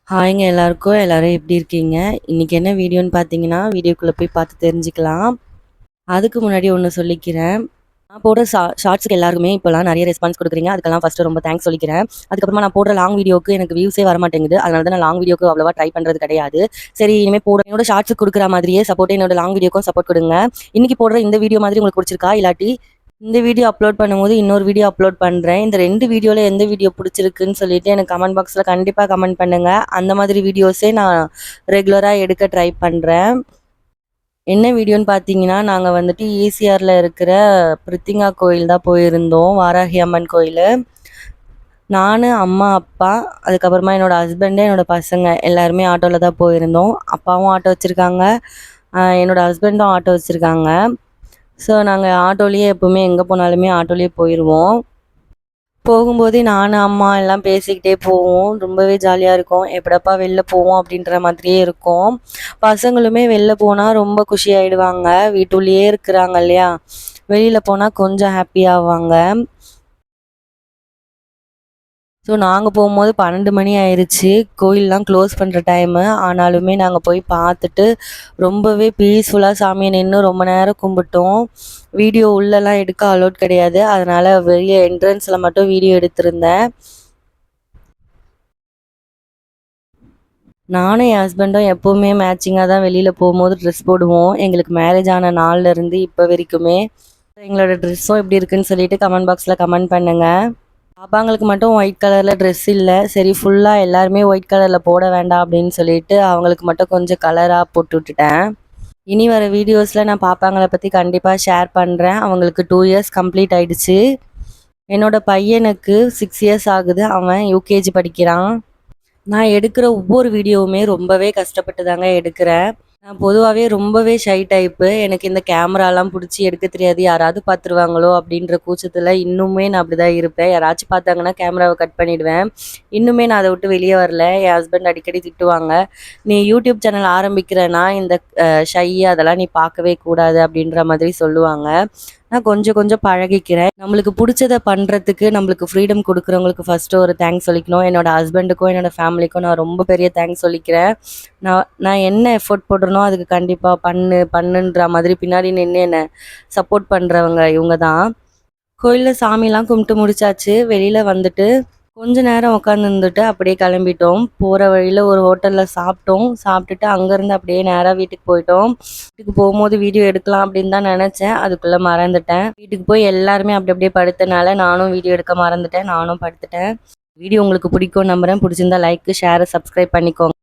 ஹாய்ங்க எல்லாருக்கும். எல்லாரும் எப்படி இருக்கீங்க? இன்னைக்கு என்ன வீடியோன்னு பார்த்தீங்கன்னா, வீடியோக்குள்ள போய் பார்த்து தெரிஞ்சுக்கலாம். அதுக்கு முன்னாடி ஒண்ணு சொல்லிக்கிறேன். நான் போடுற ஷார்ட்ஸ்க்கு எல்லாருமே இப்போலாம் நெறைய ரெஸ்பான்ஸ் குடுக்குறீங்க. அதுக்கெல்லாம் ஃபர்ஸ்ட்டு ரொம்ப தேங்க்ஸ் சொல்லிக்கிறேன். அதுக்கப்புறமா நான் போடுற லாங் வீடியோக்கு எனக்கு வியூஸே வரமாட்டேங்குது. அதனால தான் நான் லாங் வீடியோக்கு அவ்வளவா ட்ரை பண்றது கிடையாது. சரி இனிமே என்னோட ஷார்ட்ஸ்க்கு குடுக்குற மாதிரியே என்னோட லாங் வீடியோக்கும் சப்போர்ட் குடுங்க. இன்னைக்கு போடுற இந்த வீடியோ மாதிரி உங்களுக்கு புடிச்சிருக்கா? இல்லாட்டி இந்த வீடியோ அப்லோட் பண்ணும்போது இன்னொரு வீடியோ அப்லோட் பண்றேன். இந்த 2 வீடியோல எந்த வீடியோ புடிச்சிருக்குன்னு சொல்லிட்டு எனக்கு கமெண்ட் பாக்ஸ்ல கண்டிப்பா கமெண்ட் பண்ணுங்க. அந்த மாதிரி வீடியோஸே நான் ரெகுலரா எடுக்க ட்ரை பண்றேன். என்ன வீடியோன்னு பார்த்தீங்கன்னா, நாங்க வந்துட்டு ஈசிஆர்ல இருக்கிற பிரித்திங்கா கோயில் தான் போயிருந்தோம். வாராகி அம்மன் கோயிலு. நானு, அம்மா, அப்பா, அதுக்கப்புறமா என்னோட ஹஸ்பண்டு, என்னோட பசங்க எல்லாருமே ஆட்டோல தான் போயிருந்தோம். அப்பாவும் ஆட்டோ வச்சிருக்காங்க. என்னோட ஹஸ்பண்டும் ஆட்டோ வச்சிருக்காங்க. ஸோ நாங்க ஆட்டோலயே எப்பவுமே எங்க போனாலுமே ஆட்டோலயே போயிருவோம். போகும்போதே நானு, அம்மா எல்லாம் பேசிக்கிட்டே போவோம். ரொம்பவே ஜாலியா இருக்கும். எப்படப்பா வெளில போவோம் அப்படின்ற மாதிரியே இருக்கும். பசங்களுமே வெளில போனா ரொம்ப குஷியாயிடுவாங்க. வீட்டுக்குள்ளேயே இருக்கிறாங்க இல்லையா? வெளியில போனா கொஞ்சம் ஹாப்பி ஆவாங்க. ஸோ நாங்க போகும்போது 12 மணி ஆயிருச்சு. கோயில்லாம் க்ளோஸ் பண்ற டைமு. ஆனாலுமே நாங்க போய் பார்த்துட்டு ரொம்பவே பீஸ்ஃபுல்லா சாமிய நின்னு ரொம்ப நேரம் கும்பிட்டோம். வீடியோ உள்ளலாம் எடுக்க அலோட் கிடையாது. அதனால வெளிய என்ட்ரன்ஸ்ல மட்டும் வீடியோ எடுத்திருந்தேன். நானும் என் ஹஸ்பண்டும் எப்பவுமே மேட்சிங்கா தான் வெளியில போகும்போது ட்ரெஸ் போடுவோம். எங்களுக்கு மேரேஜ் ஆன நாள்ல இருந்து இப்ப வரைக்குமே. எங்களோட ட்ரெஸ்ஸும் எப்படி இருக்குன்னு சொல்லிட்டு கமெண்ட் பாக்ஸ்ல கமெண்ட் பண்ணுங்க. பாப்பாங்களுக்கு மட்டும் ஒயிட் கலர்ல ட்ரெஸ் இல்ல. சரி ஃபுல்லா எல்லாருமே ஒயிட் கலர்ல போட வேண்டாம் அப்படின்னு சொல்லிட்டு அவங்களுக்கு மட்டும் கொஞ்சம் கலரா போட்டு விட்டுட்டேன். இனி வர வீடியோஸ்ல நான் பாப்பாங்கள பத்தி கண்டிப்பா ஷேர் பண்றேன். அவங்களுக்கு 2 இயர்ஸ் கம்ப்ளீட் ஆயிடுச்சு. என்னோட பையனுக்கு 6 இயர்ஸ் ஆகுது. அவன் யூகேஜி படிக்கிறான். நான் எடுக்கிற ஒவ்வொரு வீடியோவுமே ரொம்பவே கஷ்டப்பட்டு தாங்க எடுக்கிறேன். நான் பொதுவாவே ரொம்பவே ஷை டைப்பு. எனக்கு இந்த கேமராலாம் புடிச்சு எடுக்க தெரியாது. யாராவது பார்த்துருவாங்களோ அப்படின்ற கூச்சத்துல இன்னுமே நான் அப்படிதான் இருப்பேன். யாராச்சும் பார்த்தாங்கன்னா கேமராவ கட் பண்ணிடுவேன். இன்னுமே நான் அத விட்டு வெளிய வரல. என் ஹஸ்பண்ட் அடிக்கடி திட்டுவாங்க. "நீ யூடியூப் சேனல் ஆரம்பிக்கிறன்னா இந்த ஷை அதெல்லாம் நீ பார்க்கவே கூடாது" அப்படின்ற மாதிரி சொல்லுவாங்க. நான் கொஞ்சம் கொஞ்சம் பழகிக்கிறேன். நம்மளுக்கு புடிச்சத பண்றதுக்கு நம்மளுக்கு ஃப்ரீடம் குடுக்குறவங்களுக்கு ஃபர்ஸ்ட்டு ஒரு தேங்க்ஸ் சொல்லிக்கணும். என்னோட ஹஸ்பண்டுக்கும், என்னோட ஃபேமிலிக்கும் நான் ரொம்ப பெரிய தேங்க்ஸ் சொல்லிக்கிறேன். நான் நான் என்ன எஃபோர்ட் போடுறேனோ அதுக்கு கண்டிப்பா பண்ணுன்ற மாதிரி பின்னாடி நின்னு என்ன சப்போர்ட் பண்றவங்க இவங்க தான். கோயில்ல சாமிலாம் கும்பிட்டு முடிச்சாச்சு. வெளியில வந்துட்டு கொஞ்ச நேரம் உட்காந்துருந்துட்டு அப்படியே கிளம்பிட்டோம். போற வழியில ஒரு ஹோட்டல்ல சாப்பிட்டோம். சாப்பிட்டுட்டு அங்கேருந்து அப்படியே நேரா வீட்டுக்கு போயிட்டோம். வீட்டுக்கு போகும்போது வீடியோ எடுக்கலாம் அப்படின்னு தான் நினச்சேன். அதுக்குள்ள மறந்துட்டேன். வீட்டுக்கு போய் எல்லாருமே அப்படி அப்படியே படுத்தனால நானும் வீடியோ எடுக்க மறந்துட்டேன். நானும் படுத்துட்டேன். வீடியோ உங்களுக்கு பிடிக்கும்னு நம்புறேன். பிடிச்சிருந்தா லைக், ஷேர், சப்ஸ்கிரைப் பண்ணிக்கோங்க.